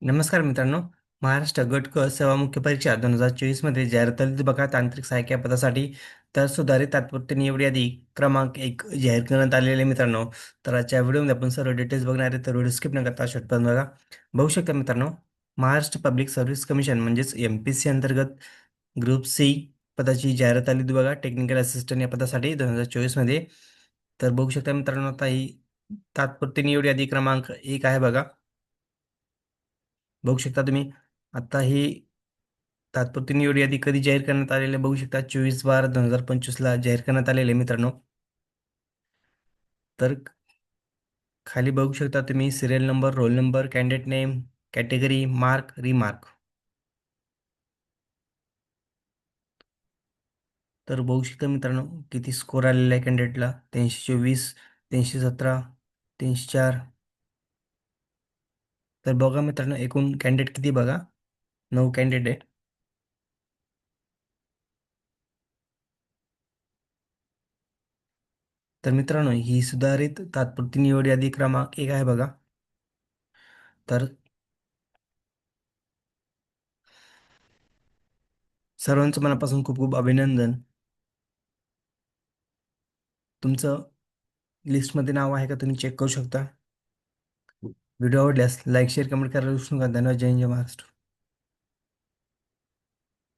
नमस्कार मित्रांनो. महाराष्ट्र गट क सेवा मुख्य परीक्षा 2024 मध्ये जाहीर झाली बघा तांत्रिक सहाय्यक या पदासाठी. तर सुधारित तात्पुरती निवड यादी क्रमांक 1 जाहीर करण्यात आलेले आहे मित्रांनो. तर आजच्या व्हिडिओमध्ये आपण सर्व डिटेल्स बघणार आहे, तर व्हिडिओ स्किप न करता शेवटपर्यंत बघा. बघू शकता मित्रांनो, महाराष्ट्र पब्लिक सर्व्हिस कमिशन म्हणजेच MPSC अंतर्गत ग्रुप सी पदाची जाहिरात आली होती बघा, टेक्निकल असिस्टंट या पदासाठी 2024 मध्ये. तर बघू शकता मित्रांनो, आता ही तात्पुरती निवड यादी क्रमांक 1 आहे बघा. बघू शकता तुम्ही. आता ही तात्पुरती निवड यादी कधी जाहीर करण्यात आलेली आहे बघू शकता. 24/12/2025 जाहीर करण्यात आलेले आहे मित्रांनो. तर खाली बघू शकता तुम्ही serial number, roll number, candidate name, category, mark, remark. तर बघू शकता मित्रांनो, किती स्कोर आलेला आहे कॅन्डिडेटला. 8324, 8317, 304. तर बघा मित्रांनो, एकूण कॅन्डिडेट किती बघा. 9 कॅन्डिडेट आहे. तर मित्रांनो, ही सुधारित तात्पुरती निवड यादी क्रमांक 1 आहे बघा. तर सर्वांचं मनापासून खूप खूप अभिनंदन. तुमचं लिस्टमध्ये नाव आहे का, तुम्ही चेक करू शकता. व्हिडिओ आवडल्यास लाईक शेअर कमेंट करायला विसरू नका. धन्यवाद. जय हिंद, जय महाराष्ट्र.